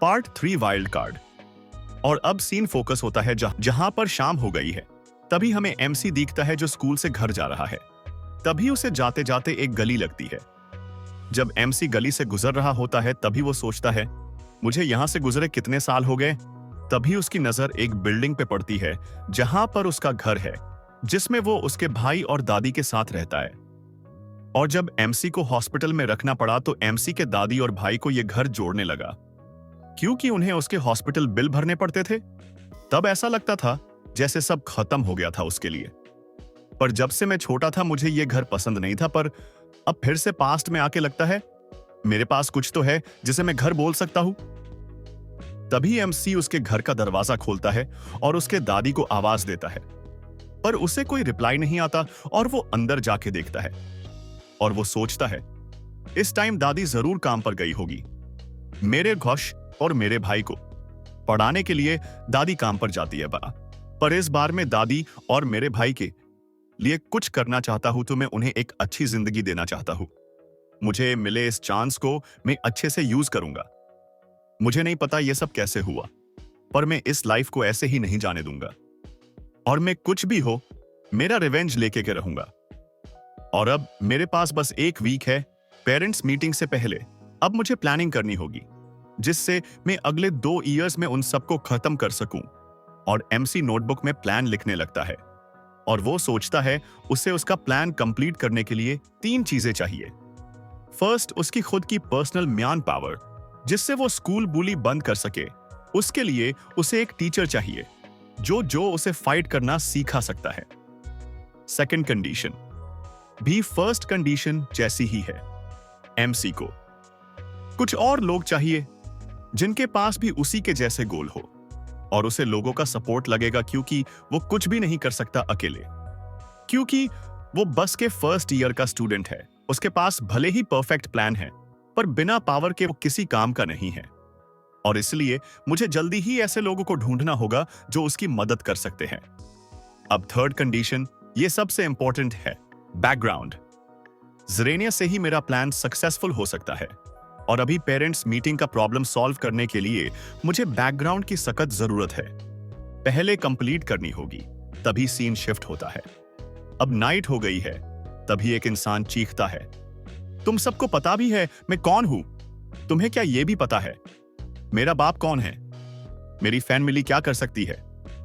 Part 3 wild card. और अब scene focus होता है जहां पर शाम हो गई है। तभी हमें एमसी दिखता है जो स्कूल से घर जा रहा है। तभी उसे जाते जाते एक गली लगती है। जब एमसी गली से गुजर रहा होता है तभी वो सोचता है, मुझे यहां से गुजरे कितने साल हो गए। तभी उसकी नजर एक बिल्डिंग पे पड़ती है जहां पर उसका घर है, जिसमें वो उसके भाई और दादी के साथ रहता है। और जब एमसी को हॉस्पिटल में रखना पड़ा तो एमसी के दादी और भाई को ये घर जोड़ने लगा, क्योंकि उन्हें उसके हॉस्पिटल बिल भरने पड़ते थे। तब ऐसा लगता था जैसे सब खत्म हो गया था उसके लिए। पर जब से मैं छोटा था मुझे ये घर पसंद नहीं था, पर अब फिर से पास्ट में आके लगता है मेरे पास कुछ तो है जिसे मैं घर बोल सकता हूं। तभी एमसी उसके घर का दरवाजा खोलता है और उसके दादी को आवाज देता है, पर उसे कोई रिप्लाई नहीं आता और वो अंदर जाके देखता है और वो सोचता है इस टाइम दादी जरूर काम पर गई होगी। मेरे घोष और मेरे भाई को पढ़ाने के लिए दादी काम पर जाती है पर इस बार मैं दादी और मेरे भाई के लिए कुछ करना चाहता हूं तो मैं उन्हें एक अच्छी जिंदगी देना चाहता हूं। मुझे मिले इस चांस को मैं अच्छे से यूज करूंगा। मुझे नहीं पता यह सब कैसे हुआ, पर मैं इस लाइफ को ऐसे ही नहीं जाने दूंगा और मैं कुछ भी हो मेरा रिवेंज लेके के रहूंगा। और अब मेरे पास बस एक वीक है पेरेंट्स मीटिंग से पहले। अब मुझे प्लानिंग करनी होगी जिससे मैं अगले 2 इयर्स में उन सबको खत्म कर सकूं। और एमसी नोटबुक में प्लान लिखने लगता है और वो सोचता है उसे उसका प्लान कंप्लीट करने के लिए 3 चीजें चाहिए। फर्स्ट, उसकी खुद की पर्सनल मैन पावर जिससे वो स्कूल बुली बंद कर सके। उसके लिए उसे एक टीचर चाहिए जो उसे फाइट करना सिखा सकता है। सेकंड कंडीशन भी फर्स्ट कंडीशन जैसी ही है। एमसी को कुछ और लोग चाहिए जिनके पास भी उसी के जैसे गोल हो और उसे लोगों का सपोर्ट लगेगा, क्योंकि वो कुछ भी नहीं कर सकता अकेले, क्योंकि वो बस के फर्स्ट ईयर का स्टूडेंट है। उसके पास भले ही परफेक्ट प्लान है पर बिना पावर के वो किसी काम का नहीं है। और इसलिए मुझे जल्दी ही ऐसे लोगों को ढूंढना होगा जो उसकी मदद कर सकते हैं। अब थर्ड कंडीशन, ये सबसे इंपॉर्टेंट है, बैकग्राउंड। ज़रेनिया से ही मेरा प्लान सक्सेसफुल हो सकता है और अभी पेरेंट्स मीटिंग का प्रॉब्लम सॉल्व करने के लिए मुझे बैकग्राउंड की सख्त जरूरत है। पहले कंप्लीट करनी होगी। तभी सीन शिफ्ट होता है। अब नाइट हो गई है। तभी एक इंसान चीखता है, तुम सबको पता भी है मैं कौन हूं? तुम्हें क्या यह भी पता है मेरा बाप कौन है? मेरी फैमिली क्या कर सकती है?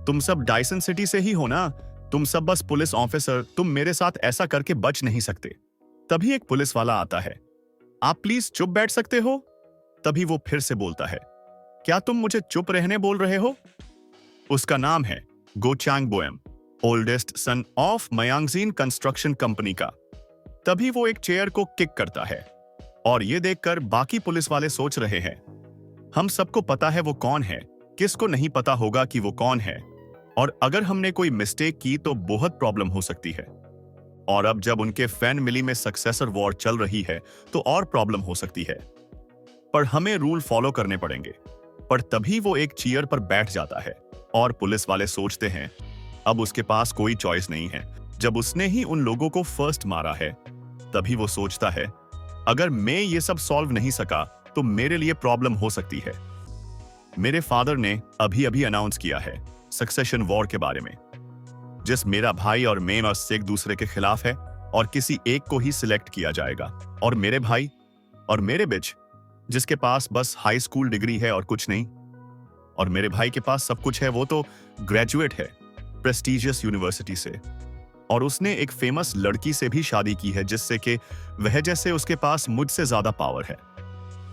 तुम सब डायसन सिटी से ही हो ना? तुम सब बस पुलिस ऑफिसर, तुम मेरे साथ ऐसा करके बच नहीं सकते। तभी एक पुलिस वाला आता है, आप प्लीज चुप बैठ सकते हो? तभी वो फिर से बोलता है, क्या तुम मुझे चुप रहने बोल रहे हो? उसका नाम है Go Chang Beom, oldest son of Myeongjin construction company का। तभी वो एक चेयर को किक करता है और ये देखकर बाकी पुलिस वाले सोच रहे हैं, हम सबको पता है वो कौन है, किसको नहीं पता होगा कि वो कौन है। और अगर हमने कोई मिस्टेक की तो बहुत प्रॉब्लम हो सकती है। और अब जब उनके फैमिली में सक्सेसर वॉर चल रही है तो और प्रॉब्लम हो सकती है, पर हमें रूल फॉलो करने पड़ेंगे। पर तभी वो एक चेयर पर बैठ जाता है और पुलिस वाले सोचते हैं अब उसके पास कोई चॉइस नहीं है, जब उसने ही उन लोगों को फर्स्ट मारा है। तभी वो सोचता है अगर मैं ये सब सॉल्व नहीं सका तो मेरे लिए प्रॉब्लम हो सकती है। मेरे फादर ने अभी अभी अनाउंस किया है सक्सेशन वॉर के बारे में, जिस मेरा भाई और मैं बस एक दूसरे के खिलाफ है और किसी एक को ही सिलेक्ट किया जाएगा। और मेरे भाई और मेरे बीच जिसके पास बस हाई स्कूल डिग्री है और कुछ नहीं, और मेरे भाई के पास सब कुछ है, वो तो ग्रेजुएट है प्रेस्टिजियस यूनिवर्सिटी से और उसने एक फेमस लड़की से भी शादी की है जिससे कि वह जैसे उसके पास मुझसे ज्यादा पावर है।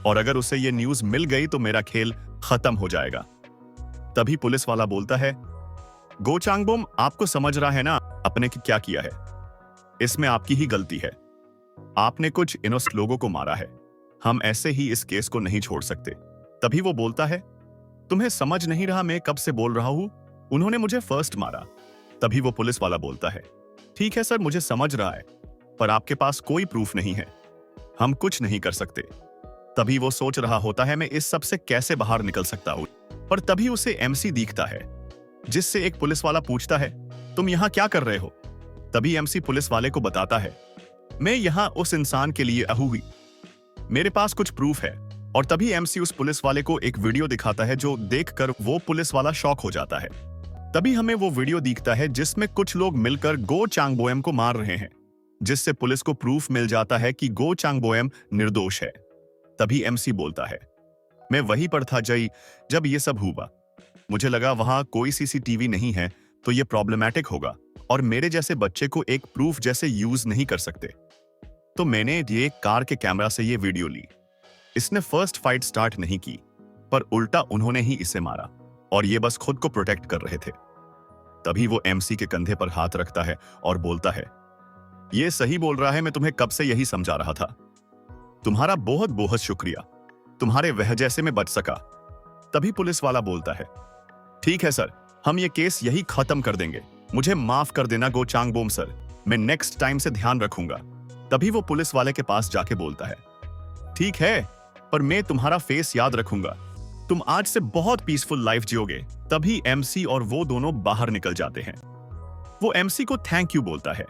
और अगर उसे ये न्यूज मिल गई तो मेरा खेल खत्म हो जाएगा। तभी पुलिस वाला बोलता है, गो चांगबोम, आपको समझ रहा है ना आपने क्या किया है? इसमें आपकी ही गलती है। आपने कुछ इनोसेंट लोगों को मारा है। हम ऐसे ही इस केस को नहीं छोड़ सकते। तभी वो बोलता है, तुम्हें समझ नहीं रहा मैं कब से बोल रहा हूं? उन्होंने मुझे फर्स्ट मारा। तभी वो पुलिस वाला बोलता है, ठीक है सर, मुझे समझ रहा है, पर आपके पास कोई प्रूफ नहीं है, हम कुछ नहीं कर सकते। तभी वो सोच रहा होता है मैं इस सब से कैसे बाहर निकल सकता हूं। पर तभी उसे एमसी दिखता है जिससे एक पुलिस वाला पूछता है, तुम यहां क्या कर रहे हो? तभी एमसी पुलिस वाले को बताता है, मैं यहां उस इंसान के लिए हुई, मेरे पास कुछ प्रूफ है और तभी एमसी उस पुलिस वाले को एक वीडियो दिखाता है जो देखकर वो पुलिस वाला शॉक हो जाता है। तभी हमें वो वीडियो दिखता है जिसमें कुछ लोग मिलकर गो चांगबोएम को मार रहे हैं, जिससे पुलिस को प्रूफ मिल जाता है कि गो चांगबोएम निर्दोष है। तभी एमसी बोलता है, मैं वहीं पर था जय जब ये सब हुआ। मुझे लगा वहां कोई सीसीटीवी नहीं है तो ये प्रॉब्लमैटिक होगा और मेरे जैसे बच्चे को एक प्रूफ जैसे यूज नहीं कर सकते। तो मैंने ये कार के कैमरा से ये वीडियो ली। इसने फर्स्ट फाइट स्टार्ट नहीं की, पर उल्टा उन्होंने ही इसे मारा और ये बस खुद को प्रोटेक्ट कर रहे थे। तभी वो एमसी के कंधे पर हाथ रखता है और बोलता है, ये सही बोल रहा है, मैं तुम्हें कब से यही समझा रहा था। तुम्हारा बहुत बहुत शुक्रिया, तुम्हारे वजह से मैं बच सका। तभी पुलिस वाला बोलता है, ठीक है सर, हम ये केस यही खत्म कर देंगे, मुझे माफ कर देना गो चांगबोम सर, मैं नेक्स्ट टाइम से ध्यान रखूंगा। तभी वो पुलिस वाले के पास जाके बोलता है, ठीक है, पर मैं तुम्हारा फेस याद रखूंगा, तुम आज से बहुत पीसफुल लाइफ जियोगे। तभी एमसी और वो दोनों बाहर निकल जाते हैं। वो एमसी को थैंक यू बोलता है,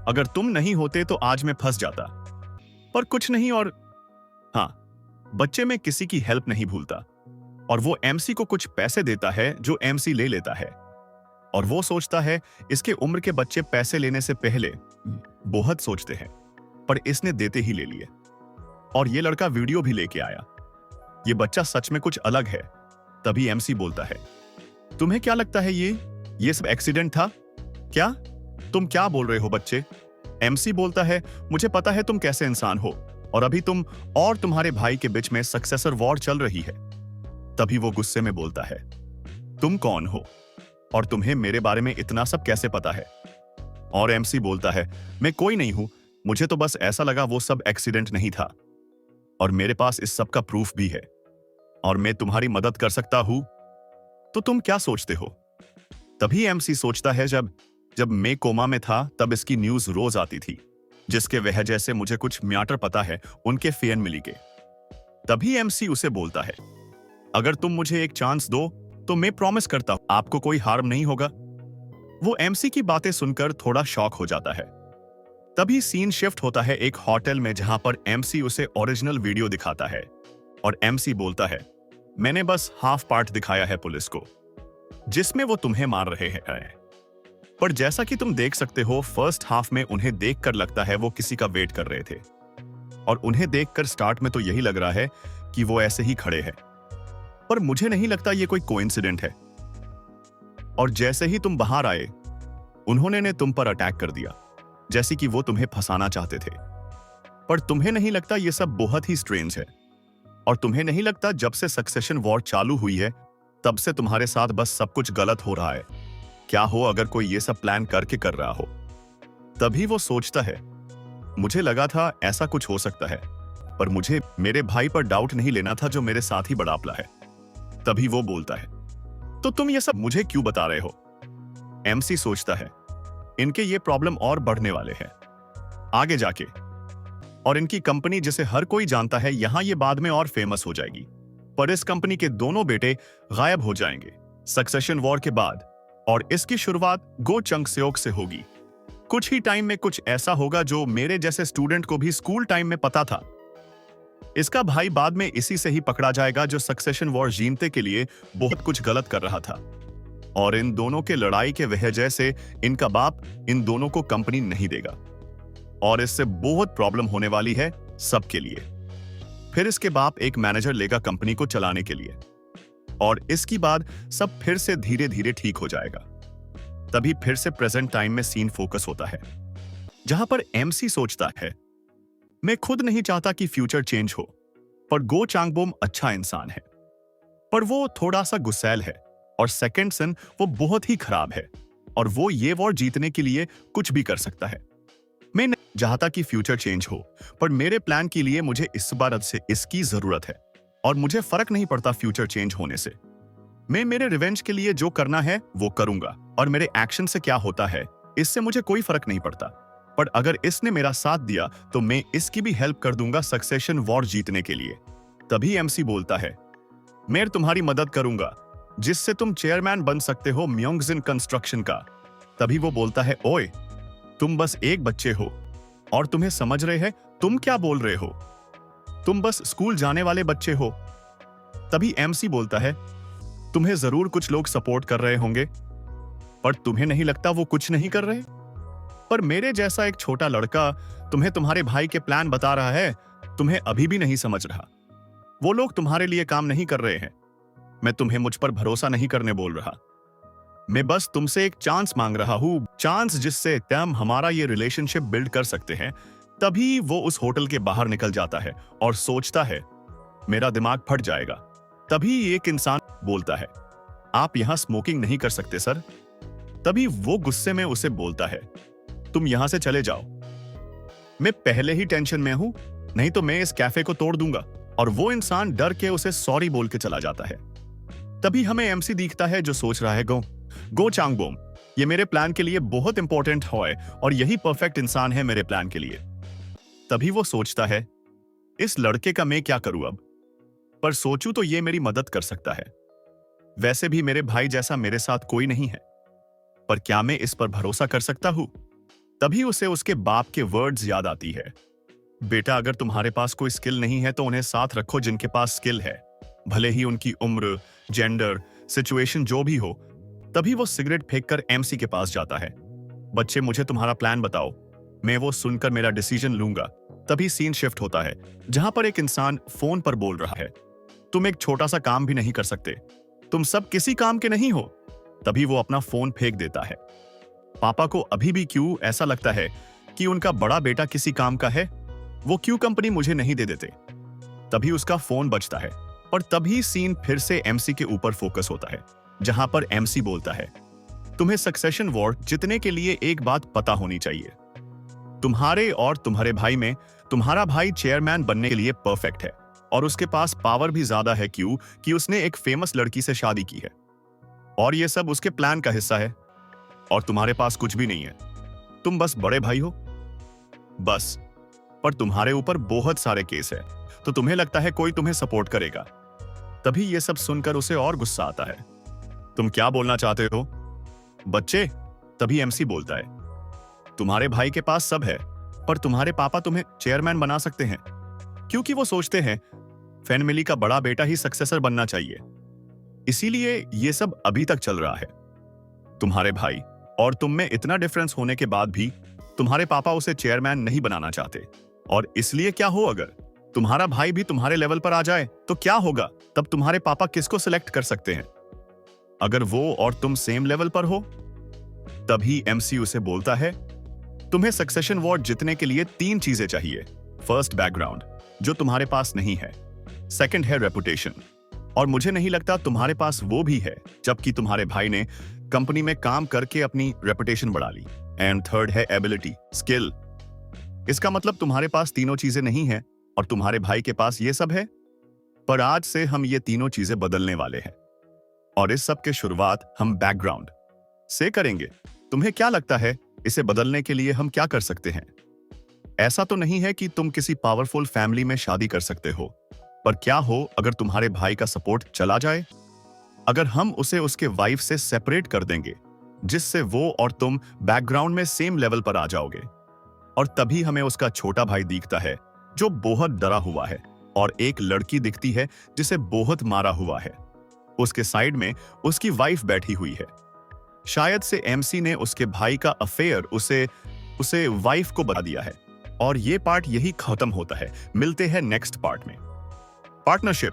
अगर तुम नहीं होते तो आज मैं फंस जाता, पर कुछ नहीं। और हाँ, बच्चे में किसी की हेल्प नहीं भूलता। और वो एमसी को कुछ पैसे देता है जो एमसी ले लेता है और वो सोचता है इसके उम्र के बच्चे पैसे लेने से पहले बहुत सोचते हैं, पर इसने देते ही ले लिए और ये लड़का वीडियो भी लेके आया। ये बच्चा सच में कुछ अलग है। तभी एमसी बोलता है, तुम्हें क्या लगता है ये सब एक्सीडेंट था क्या? तुम क्या बोल रहे हो बच्चे? एमसी बोलता है, मुझे पता है तुम कैसे इंसान हो और अभी तुम और तुम्हारे भाई के बीच में सक्सेसर वॉर चल रही है। तभी वो गुस्से में बोलता है, तुम कौन हो और तुम्हें मेरे बारे में इतना सब कैसे पता है? और एमसी बोलता है, मैं कोई नहीं हूं, मुझे तो बस ऐसा लगा वो सब एक्सीडेंट नहीं था और मेरे पास इस सब का प्रूफ भी है और मैं तुम्हारी मदद कर सकता हूं। तो तुम क्या सोचते हो? तभी एमसी सोचता है, जब मैं कोमा में था तब इसकी न्यूज रोज आती थी, जिसके वजह से मुझे कुछ मैटर पता है उनके फेन मिली के। तभी एमसी उसे बोलता है, अगर तुम मुझे एक चांस दो तो मैं प्रॉमिस करता हूं आपको कोई हार्म नहीं होगा। वो एमसी की बातें सुनकर थोड़ा शॉक हो जाता है। तभी सीन शिफ्ट होता है एक होटल में जहां पर एमसी उसे ओरिजिनल वीडियो दिखाता है और एमसी बोलता है, मैंने बस हाफ पार्ट दिखाया है पुलिस को जिसमें वो तुम्हें मार रहे हैं, पर जैसा कि तुम देख सकते हो फर्स्ट हाफ में उन्हें देखकर लगता है वो किसी का वेट कर रहे थे और उन्हें देखकर स्टार्ट में तो यही लग रहा है कि वो ऐसे ही खड़े हैं, पर मुझे नहीं लगता ये कोई कोइंसिडेंट है। और जैसे ही तुम बाहर आए उन्होंने ने तुम पर अटैक कर दिया, जैसे कि वो तुम्हें फंसाना चाहते थे। पर तुम्हें नहीं लगता ये सब बहुत ही स्ट्रेंज है? और तुम्हें नहीं लगता जब से सक्सेशन वॉर चालू हुई है तब से तुम्हारे साथ बस सब कुछ गलत हो रहा है? क्या हो अगर कोई ये सब प्लान करके कर रहा हो? तभी वो सोचता है, मुझे लगा था ऐसा कुछ हो सकता है, पर मुझे मेरे भाई पर डाउट नहीं लेना था जो मेरे साथ ही बड़ापला है। तभी वो बोलता है, तो तुम ये सब मुझे क्यों बता रहे हो? एमसी सोचता है, इनके ये प्रॉब्लम और बढ़ने वाले हैं आगे जाके और इनकी कंपनी जिसे हर कोई जानता है यहां ये बाद में और फेमस हो जाएगी, पर इस कंपनी के दोनों बेटे गायब हो जाएंगे सक्सेशन वॉर के बाद और इसकी शुरुआत गो चंगसेओक से होगी। कुछ ही टाइम में कुछ ऐसा होगा जो मेरे जैसे स्टूडेंट को भी स्कूल टाइम में पता था। इसका भाई बाद में इसी से ही पकड़ा जाएगा जो सक्सेशन वॉर जीतने के लिए बहुत कुछ गलत कर रहा था और इन दोनों के लड़ाई के वजह से इनका बाप इन दोनों को कंपनी नहीं देगा और इससे बहुत प्रॉब्लम होने वाली है सबके लिए। फिर इसके बाप एक मैनेजर लेगा कंपनी को चलाने के लिए और इसके बाद सब फिर से धीरे धीरे ठीक हो जाएगा। तभी फिर से प्रेजेंट टाइम में सीन फोकस होता है जहां पर एमसी सोचता है, मैं खुद नहीं चाहता कि फ्यूचर चेंज हो, पर गो चांगबोम अच्छा इंसान है, पर वो थोड़ा सा गुस्सैल है और सेकंड सन वो बहुत ही खराब है और वो ये वॉर जीतने के लिए कुछ भी कर सकता है। मैं नहीं चाहता कि फ्यूचर चेंज हो, पर मेरे प्लान के लिए मुझे इस बार से इसकी जरूरत है और मुझे फर्क नहीं पड़ता फ्यूचर चेंज होने से। मैं मेरे रिवेंज के लिए जो करना है वो करूंगा और मेरे एक्शन से क्या होता है इससे मुझे कोई फर्क नहीं पड़ता, पर अगर इसने मेरा साथ दिया तो मैं इसकी भी हेल्प कर दूंगा सक्सेशन वॉर जीतने के लिए। तभी एमसी बोलता है, मैं तुम्हारी मदद करूंगा जिससे तुम चेयरमैन बन सकते हो म्योंगजिन कंस्ट्रक्शन का। तभी वो बोलता है, ओए तुम बस एक बच्चे हो और तुम्हें समझ रहे हैं तुम क्या बोल रहे हो? तुम बस स्कूल जाने वाले बच्चे हो। तभी एमसी बोलता है, तुम्हें जरूर कुछ लोग सपोर्ट कर रहे होंगे, पर तुम्हें नहीं लगता वो कुछ नहीं कर रहे? पर मेरे जैसा एक छोटा लड़का तुम्हें तुम्हारे भाई के प्लान बता रहा है, तुम्हें अभी भी नहीं समझ रहा। वो लोग तुम्हारे लिए काम नहीं कर रहे हैं। मैं तुम्हें मुझ पर भरोसा नहीं करने बोल रहा। मैं बस तुमसे एक चांस मांग रहा हूं, चांस जिससे तुम हमारा ये रिलेशनशिप बिल्ड कर सकते हैं। तभी वो उस होटल के बाहर निकल जाता है और सोचता है, मेरा दिमाग फट जाएगा। तभी एक इंसान बोलता है, आप यहां स्मोकिंग नहीं कर सकते सर। तभी वो गुस्से में उसे बोलता है, तुम यहां से चले जाओ। मैं पहले ही टेंशन में हूं, नहीं तो मैं इस कैफे को तोड़ दूंगा। और वो इंसान डर के उसे सॉरी बोल के चला जाता है। तभी हमें एमसी दिखता है जो सोच रहा है, गो चांगबोम, ये मेरे प्लान के लिए बहुत इंपॉर्टेंट है और यही परफेक्ट इंसान है मेरे प्लान के लिए। तभी वो सोचता है, इस लड़के का मैं क्या करूं अब? पर सोचूं तो ये मेरी मदद कर सकता है। वैसे भी मेरे भाई जैसा मेरे साथ कोई नहीं है, पर क्या मैं इस पर भरोसा कर सकता हूं? तभी उसे उसके बाप के वर्ड्स याद आती है, बेटा अगर तुम्हारे पास कोई स्किल नहीं है तो उन्हें साथ रखो जिनके पास स्किल है, भले ही उनकी उम्र, जेंडर, सिचुएशन जो भी हो। तभी वो सिगरेट फेंककर एमसी के पास जाता है। बच्चे मुझे तुम्हारा प्लान बताओ, मैं वो सुनकर मेरा डिसीजन लूंगा। तभी सीन शिफ्ट होता है जहां पर एक इंसान फोन पर बोल रहा है, तुम एक छोटा सा काम भी नहीं कर सकते, तुम सब किसी काम के नहीं हो। तभी वो अपना फोन फेंक देता है। पापा को अभी भी क्यों ऐसा लगता है कि उनका बड़ा बेटा किसी काम का है, वो क्यों कंपनी मुझे नहीं दे देते। तभी उसका फोन बजता है और तभी सीन फिर से एमसी के ऊपर फोकस होता है, जहां पर एमसी बोलता है, तुम्हें सक्सेशन वॉर जीतने के लिए एक बात पता होनी चाहिए, तुम्हारे और तुम्हारे भाई में तुम्हारा भाई चेयरमैन बनने के लिए परफेक्ट है और उसके पास पावर भी ज्यादा है, क्यों कि उसने एक फेमस लड़की से शादी की है और ये सब उसके प्लान का हिस्सा है। और तुम्हारे पास कुछ भी नहीं है, तुम बस बड़े भाई हो बस, पर तुम्हारे ऊपर बहुत सारे केस है, तो तुम्हें लगता है कोई तुम्हें सपोर्ट करेगा। तभी ये सब सुनकर उसे और गुस्सा आता है, तुम क्या बोलना चाहते हो बच्चे? तभी एमसी बोलता है, तुम्हारे भाई के पास सब है, पर तुम्हारे पापा तुम्हें चेयरमैन बना सकते हैं, क्योंकि वो सोचते हैं फैमिली का बड़ा बेटा ही सक्सेसर बनना चाहिए। इसीलिए ये सब अभी तक चल रहा है। तुम्हारे भाई और तुम में इतना डिफरेंस होने के बाद भी तुम्हारे पापा उसे चेयरमैन नहीं बनाना चाहते। और इसलिए क्या हो, अगर तुम्हारा भाई भी तुम्हारे लेवल पर आ जाए तो क्या होगा? तब तुम्हारे पापा किसको सिलेक्ट कर सकते हैं अगर वो और तुम सेम लेवल पर हो? तभी एमसी उसे बोलता है, तुम्हें सक्सेशन वॉर जीतने के लिए 3 चीजें चाहिए। फर्स्ट, बैकग्राउंड, जो तुम्हारे पास नहीं है। सेकंड है रेपुटेशन, और मुझे नहीं लगता तुम्हारे पास वो भी है, जबकि तुम्हारे भाई ने कंपनी में काम करके अपनी रेपुटेशन बढ़ा ली। एंड थर्ड है एबिलिटी, स्किल। इसका मतलब तुम्हारे पास तीनों चीजें नहीं है और तुम्हारे भाई के पास ये सब है। पर आज से हम ये तीनों चीजें बदलने वाले हैं और इस सब के शुरुआत हम बैकग्राउंड से करेंगे। तुम्हें क्या लगता है इसे बदलने के लिए हम क्या कर सकते हैं? ऐसा तो नहीं है कि तुम किसी पावरफुल फैमिली में शादी कर सकते हो, पर क्या हो अगर तुम्हारे भाई का सपोर्ट चला जाए? अगर हम उसे उसके वाइफ से सेपरेट कर देंगे, जिससे वो और तुम बैकग्राउंड में सेम लेवल पर आ जाओगे। और तभी हमें उसका छोटा भाई दिखता है जो बहुत डरा हुआ है, और एक लड़की दिखती है जिसे बहुत मारा हुआ है। उसके साइड में उसकी वाइफ बैठी हुई है। शायद से एमसी ने उसके भाई का अफेयर उसे वाइफ को बता दिया है। और ये पार्ट यही खत्म होता है। मिलते हैं नेक्स्ट पार्ट में। पार्टनरशिप